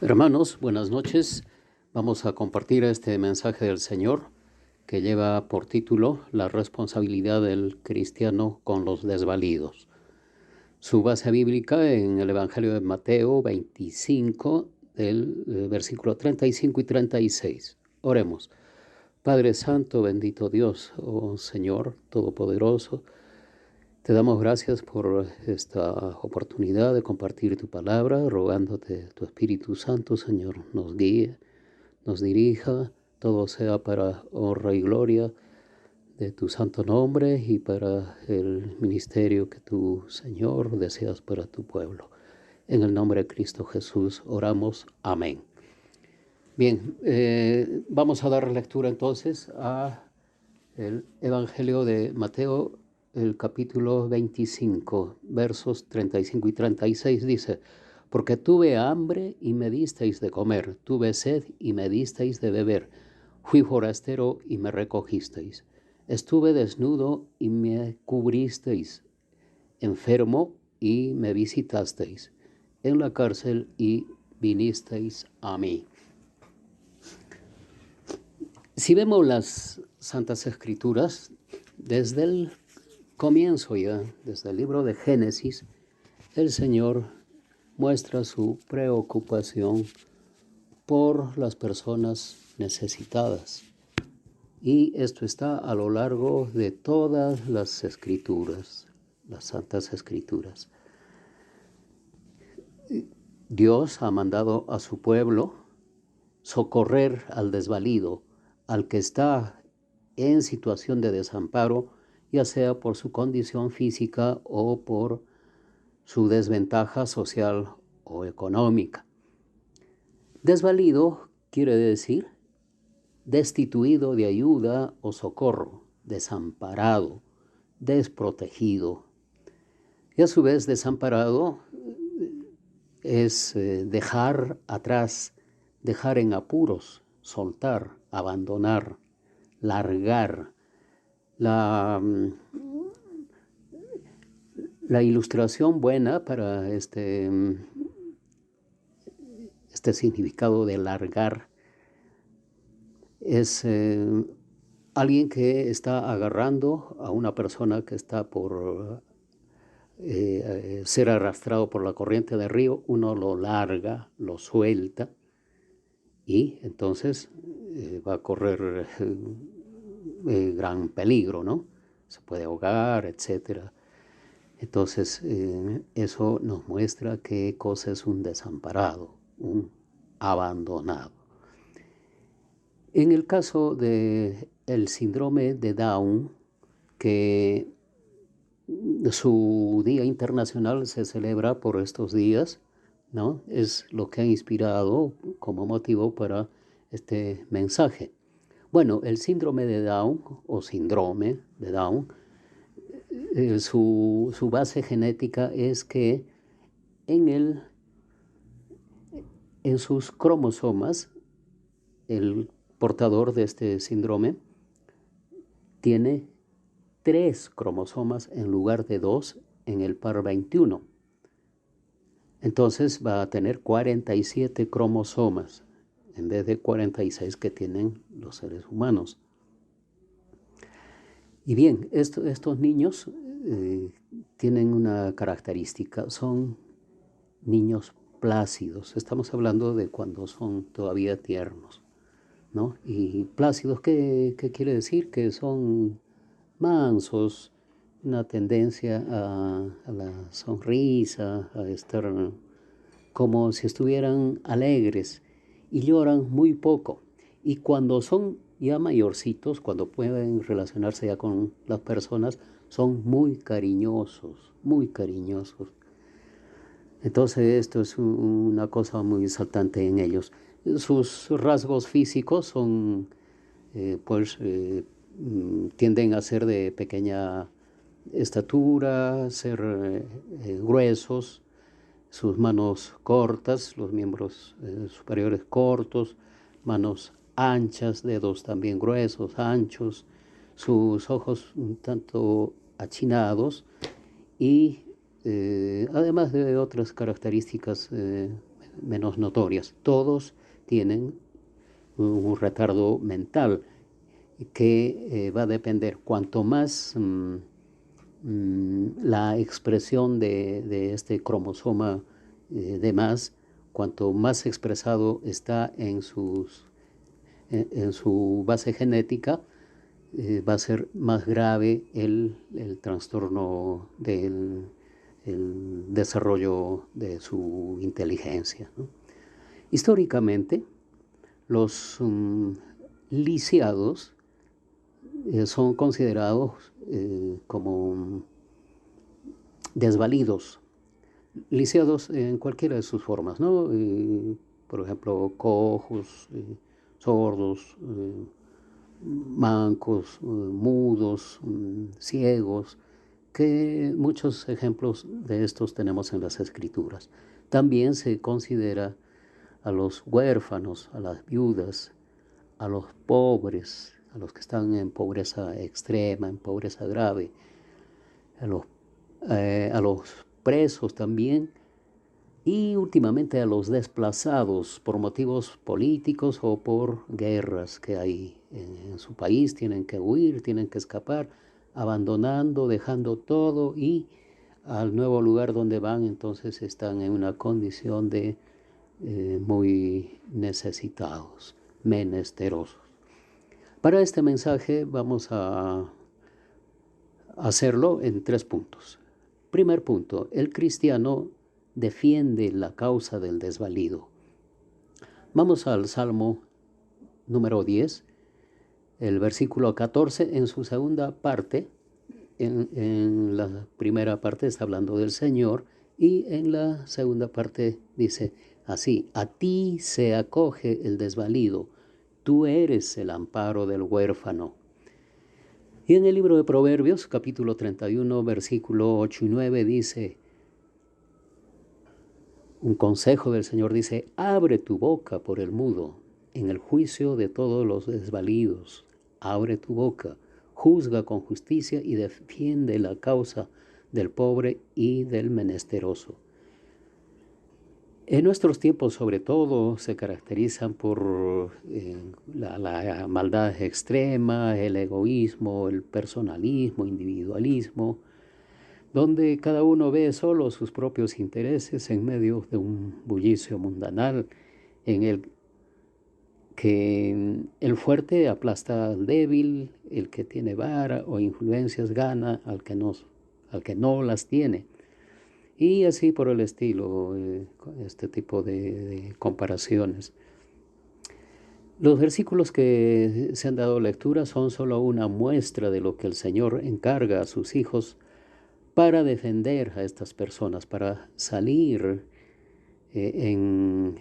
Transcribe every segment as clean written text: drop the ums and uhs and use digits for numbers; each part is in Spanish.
Hermanos, buenas noches. Vamos a compartir este mensaje del Señor que lleva por título La responsabilidad del cristiano con los desvalidos. Su base bíblica en el Evangelio de Mateo 25, del versículo 35 y 36. Oremos. Padre Santo, bendito Dios, oh Señor Todopoderoso, te damos gracias por esta oportunidad de compartir tu palabra, rogándote tu Espíritu Santo, Señor, nos guíe, nos dirija, todo sea para honra y gloria de tu santo nombre y para el ministerio que tú, Señor, deseas para tu pueblo. En el nombre de Cristo Jesús oramos. Amén. Bien, vamos a dar lectura entonces a el Evangelio de Mateo, el capítulo 25, versos 35 y 36 dice: Porque tuve hambre y me disteis de comer, tuve sed y me disteis de beber, fui forastero y me recogisteis, estuve desnudo y me cubristeis, enfermo y me visitasteis, en la cárcel y vinisteis a mí. Si vemos las Santas Escrituras, desde el comienzo ya, desde el libro de Génesis, el Señor muestra su preocupación por las personas necesitadas. Y esto está a lo largo de todas las Escrituras, las Santas Escrituras. Dios ha mandado a su pueblo socorrer al desvalido, al que está en situación de desamparo, ya sea por su condición física o por su desventaja social o económica. Desvalido quiere decir destituido de ayuda o socorro, desamparado, desprotegido. Y a su vez desamparado es dejar atrás, dejar en apuros, soltar, abandonar, largar. La ilustración buena para este significado de largar es alguien que está agarrando a una persona que está por ser arrastrado por la corriente del río. Uno lo larga, lo suelta y entonces va a correr gran peligro, ¿no? Se puede ahogar, etcétera. Entonces, eso nos muestra qué cosa es un desamparado, un abandonado. En el caso del síndrome de Down, que su Día Internacional se celebra por estos días, ¿no? Es lo que ha inspirado como motivo para este mensaje. Bueno, el síndrome de Down o síndrome de Down, su base genética es que en sus cromosomas, el portador de este síndrome tiene 3 cromosomas en lugar de 2 en el par 21. Entonces va a tener 47 cromosomas en vez de 46 que tienen los seres humanos. Y bien, estos niños tienen una característica, son niños plácidos. Estamos hablando de cuando son todavía tiernos, ¿no? Y plácidos, ¿qué quiere decir? Que son mansos, una tendencia a la sonrisa, a estar como si estuvieran alegres, y lloran muy poco. Y cuando son ya mayorcitos, cuando pueden relacionarse ya con las personas, son muy cariñosos, muy cariñosos. Entonces esto es una cosa muy saltante en ellos. Sus rasgos físicos son, tienden a ser de pequeña estatura, ser gruesos, sus manos cortas, los miembros superiores cortos, manos anchas, dedos también gruesos, anchos, sus ojos un tanto achinados y además de otras características menos notorias. Todos tienen un retardo mental que va a depender. Cuanto más la expresión de este cromosoma de más, cuanto más expresado está en su base genética, va a ser más grave el trastorno del desarrollo de su inteligencia, ¿no? Históricamente, los lisiados son considerados como desvalidos, lisiados en cualquiera de sus formas, ¿no? Por ejemplo, cojos, sordos, mancos, mudos, ciegos, que muchos ejemplos de estos tenemos en las Escrituras. También se considera a los huérfanos, a las viudas, a los pobres, a los que están en pobreza extrema, en pobreza grave, a los presos también, y últimamente a los desplazados por motivos políticos o por guerras que hay en su país. Tienen que huir, tienen que escapar, abandonando, dejando todo, y al nuevo lugar donde van entonces están en una condición de muy necesitados, menesterosos. Para este mensaje vamos a hacerlo en 3 puntos. Primer punto: el cristiano defiende la causa del desvalido. Vamos al Salmo número 10, el versículo 14, en su segunda parte. En la primera parte está hablando del Señor, y en la segunda parte dice así: a ti se acoge el desvalido, tú eres el amparo del huérfano. Y en el libro de Proverbios, capítulo 31, versículo 8 y 9, dice, un consejo del Señor dice: abre tu boca por el mudo, en el juicio de todos los desvalidos. Abre tu boca, juzga con justicia y defiende la causa del pobre y del menesteroso. En nuestros tiempos, sobre todo, se caracterizan por la maldad extrema, el egoísmo, el personalismo, individualismo, donde cada uno ve solo sus propios intereses en medio de un bullicio mundanal en el que el fuerte aplasta al débil, el que tiene vara o influencias gana al que no las tiene. Y así por el estilo, este tipo de comparaciones. Los versículos que se han dado lectura son solo una muestra de lo que el Señor encarga a sus hijos para defender a estas personas, para salir en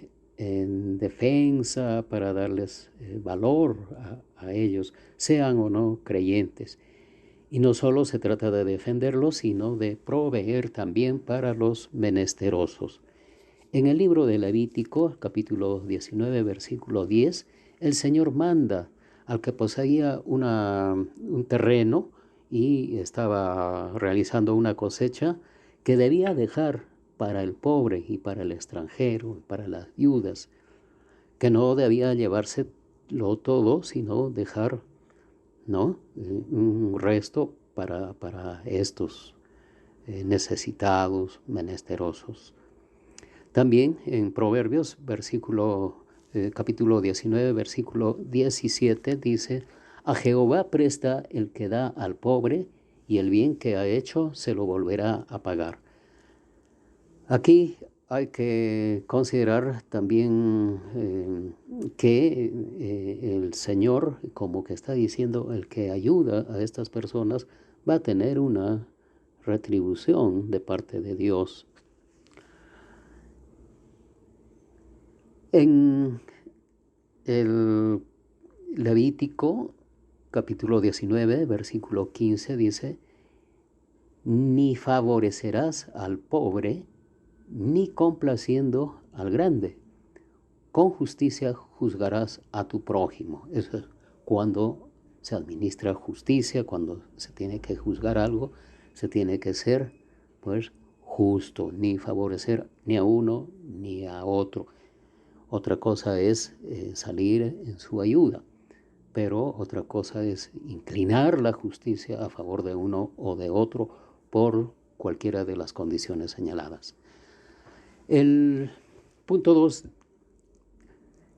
defensa, para darles valor a ellos, sean o no creyentes. Y no solo se trata de defenderlos, sino de proveer también para los menesterosos. En el libro de Levítico, capítulo 19, versículo 10, el Señor manda al que poseía un terreno y estaba realizando una cosecha, que debía dejar para el pobre y para el extranjero, para las viudas, que no debía llevárselo todo, sino dejar, ¿no?, un resto para estos necesitados, menesterosos. También en Proverbios, capítulo 19, versículo 17, dice: a Jehová presta el que da al pobre, y el bien que ha hecho se lo volverá a pagar. Aquí hay que considerar también que el Señor, como que está diciendo, el que ayuda a estas personas va a tener una retribución de parte de Dios. En el Levítico, capítulo 19, versículo 15, dice: ni favorecerás al pobre, ni complaciendo al grande. Con justicia juzgarás a tu prójimo. Eso es cuando se administra justicia, cuando se tiene que juzgar algo, se tiene que ser, pues, justo, ni favorecer ni a uno ni a otro. Otra cosa es salir en su ayuda, pero otra cosa es inclinar la justicia a favor de uno o de otro por cualquiera de las condiciones señaladas. El punto 2,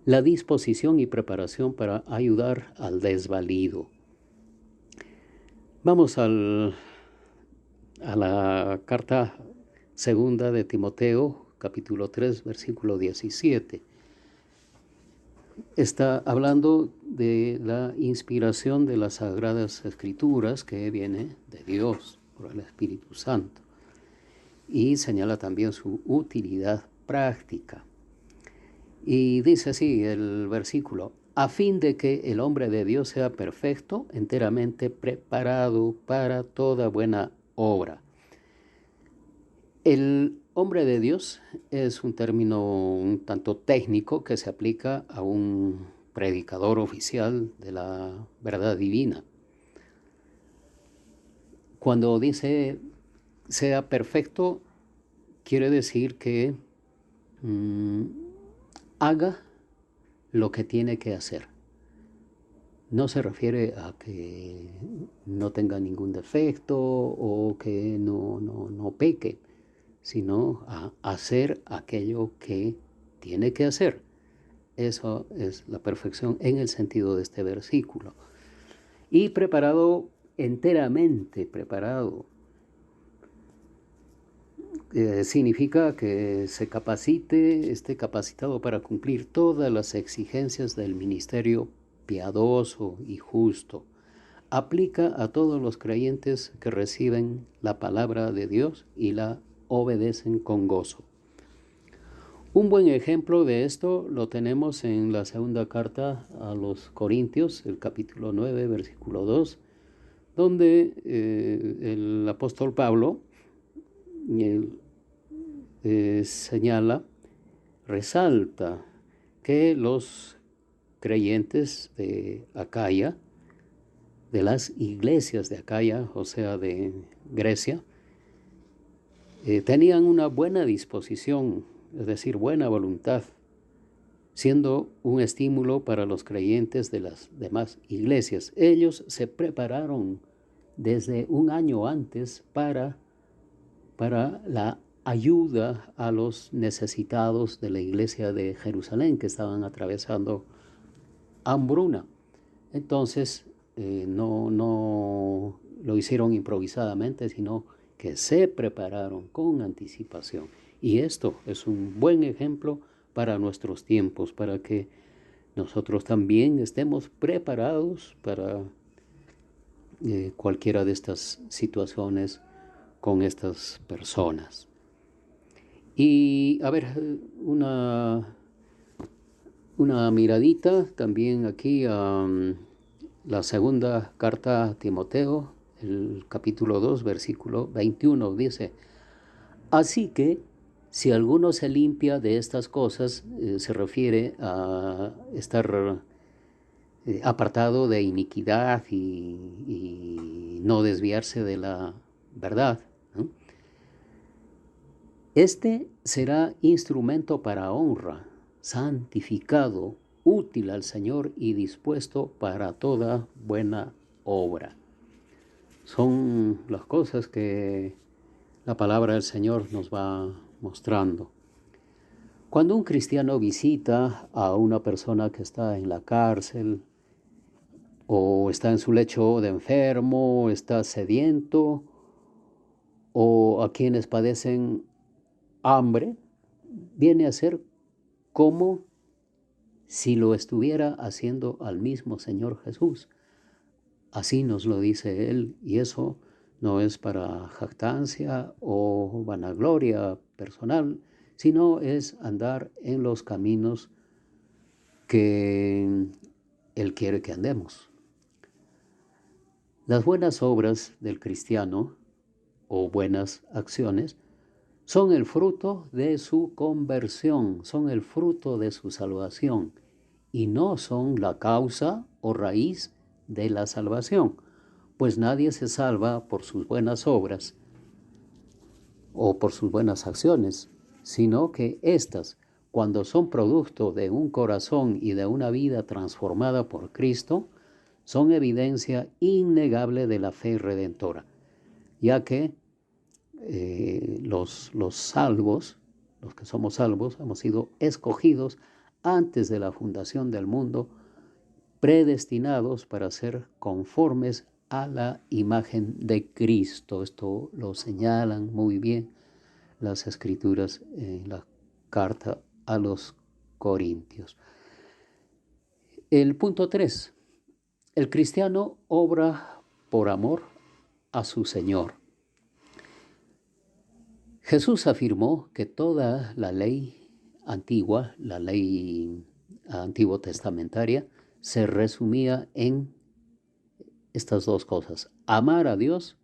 la disposición y preparación para ayudar al desvalido. Vamos a la carta segunda de Timoteo, capítulo 3, versículo 17. Está hablando de la inspiración de las Sagradas Escrituras que viene de Dios por el Espíritu Santo, y señala también su utilidad práctica. Y dice así el versículo: a fin de que el hombre de Dios sea perfecto, enteramente preparado para toda buena obra. El hombre de Dios es un término un tanto técnico que se aplica a un predicador oficial de la verdad divina. Cuando dice sea perfecto, quiere decir que haga lo que tiene que hacer. No se refiere a que no tenga ningún defecto o que no peque, sino a hacer aquello que tiene que hacer. Eso es la perfección en el sentido de este versículo. Y preparado, enteramente preparado, significa que se capacite, esté capacitado para cumplir todas las exigencias del ministerio piadoso y justo. Aplica a todos los creyentes que reciben la palabra de Dios y la obedecen con gozo. Un buen ejemplo de esto lo tenemos en la segunda carta a los Corintios, el capítulo 9, versículo 2, donde el apóstol Pablo señala, resalta que los creyentes de Acaya, de las iglesias de Acaya, o sea, de Grecia, tenían una buena disposición, es decir, buena voluntad, siendo un estímulo para los creyentes de las demás iglesias. Ellos se prepararon desde un año antes para la ayuda a los necesitados de la iglesia de Jerusalén que estaban atravesando hambruna. Entonces, no lo hicieron improvisadamente, sino que se prepararon con anticipación. Y esto es un buen ejemplo para nuestros tiempos, para que nosotros también estemos preparados para cualquiera de estas situaciones con estas personas. Y a ver, una miradita también aquí a la segunda carta a Timoteo, el capítulo 2, versículo 21, dice: así que si alguno se limpia de estas cosas, se refiere a estar apartado de iniquidad y no desviarse de la verdad, ¿no? Este será instrumento para honra, santificado, útil al Señor y dispuesto para toda buena obra. Son las cosas que la palabra del Señor nos va mostrando. Cuando un cristiano visita a una persona que está en la cárcel, o está en su lecho de enfermo, está sediento, o a quienes padecen hambre, viene a ser como si lo estuviera haciendo al mismo Señor Jesús. Así nos lo dice Él, y eso no es para jactancia o vanagloria personal, sino es andar en los caminos que Él quiere que andemos. Las buenas obras del cristiano, o buenas acciones, son el fruto de su conversión, son el fruto de su salvación, y no son la causa o raíz de la salvación, pues nadie se salva por sus buenas obras o por sus buenas acciones, sino que éstas, cuando son producto de un corazón y de una vida transformada por Cristo, son evidencia innegable de la fe redentora, ya que los salvos, los que somos salvos, hemos sido escogidos antes de la fundación del mundo, predestinados para ser conformes a la imagen de Cristo. Esto lo señalan muy bien las Escrituras en la carta a los Corintios. El punto 3. El cristiano obra por amor a su Señor. Jesús afirmó que toda la ley antigua, la ley antiguo testamentaria, se resumía en estas dos cosas: amar a Dios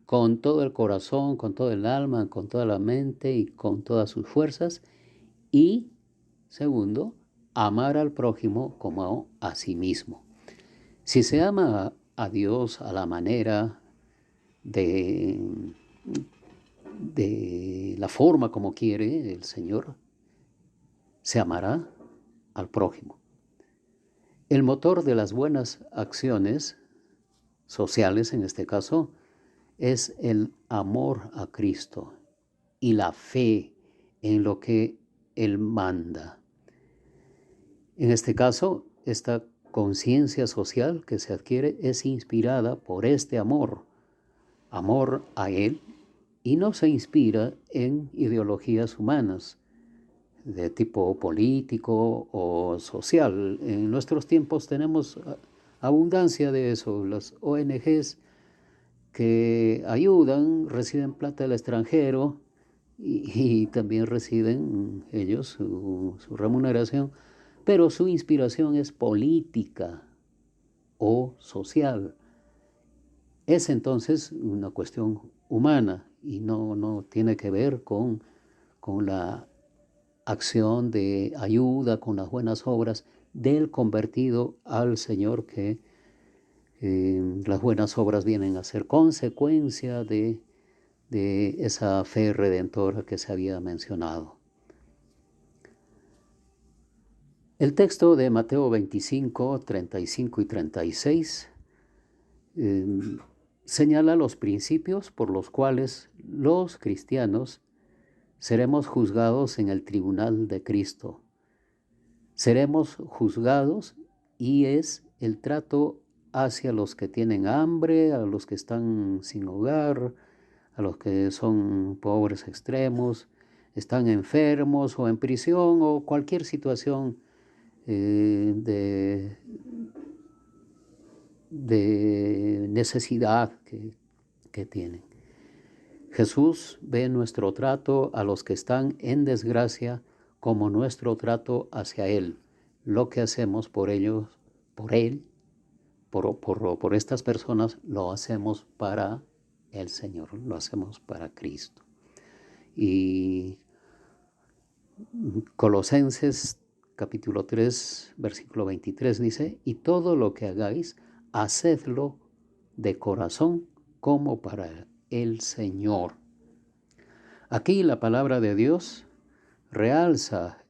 con todo el corazón, con todo el alma, con toda la mente y con todas sus fuerzas, y segundo, amar al prójimo como a sí mismo. Si se ama a Dios a la manera de la forma como quiere el Señor, se amará al prójimo. El motor de las buenas acciones sociales, en este caso, es el amor a Cristo y la fe en lo que Él manda. En este caso, esta conciencia social que se adquiere es inspirada por este amor a Él, y no se inspira en ideologías humanas de tipo político o social. En nuestros tiempos tenemos abundancia de eso. Las ONGs que ayudan, reciben plata del extranjero y también reciben ellos su remuneración, pero su inspiración es política o social. Es entonces una cuestión humana y no tiene que ver con la acción de ayuda, con las buenas obras del convertido al Señor, que las buenas obras vienen a ser consecuencia de esa fe redentora que se había mencionado. El texto de Mateo 25, 35 y 36 señala los principios por los cuales los cristianos seremos juzgados en el tribunal de Cristo. Seremos juzgados, y es el trato hacia los que tienen hambre, a los que están sin hogar, a los que son pobres extremos, están enfermos o en prisión o cualquier situación de necesidad que tienen. Jesús ve nuestro trato a los que están en desgracia como nuestro trato hacia Él. Lo que hacemos por ellos, por Él, por estas personas, lo hacemos para el Señor, lo hacemos para Cristo. Y Colosenses capítulo 3, versículo 23 dice: y todo lo que hagáis, hacedlo de corazón como para el Señor. Aquí la palabra de Dios realza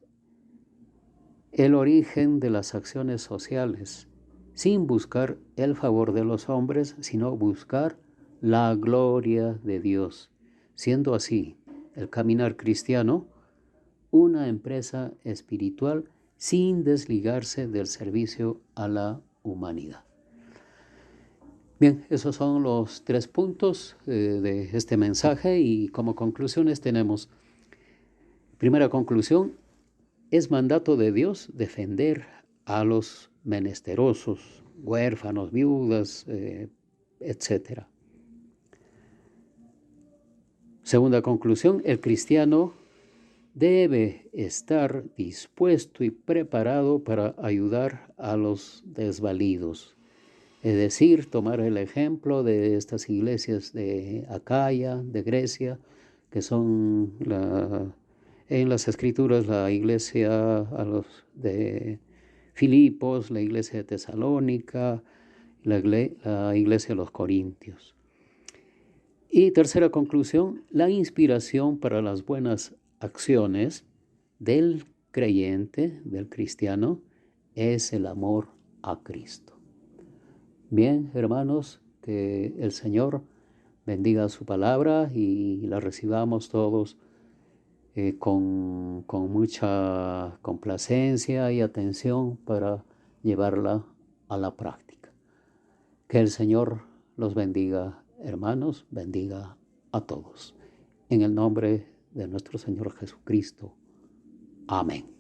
el origen de las acciones sociales, sin buscar el favor de los hombres, sino buscar la gloria de Dios, siendo así el caminar cristiano una empresa espiritual sin desligarse del servicio a la humanidad. Bien, esos son los 3 puntos de este mensaje, y como conclusiones tenemos: primera conclusión, es mandato de Dios defender a los menesterosos, huérfanos, viudas, etc. Segunda conclusión, el cristiano debe estar dispuesto y preparado para ayudar a los desvalidos. Es decir, tomar el ejemplo de estas iglesias de Acaya, de Grecia, que son en las Escrituras la iglesia de Filipos, la iglesia de Tesalónica, la iglesia de los Corintios. Y tercera conclusión, la inspiración para las buenas acciones del creyente, del cristiano, es el amor a Cristo. Bien, hermanos, que el Señor bendiga su palabra y la recibamos todos con mucha complacencia y atención para llevarla a la práctica. Que el Señor los bendiga, hermanos, bendiga a todos. En el nombre de nuestro Señor Jesucristo. Amén.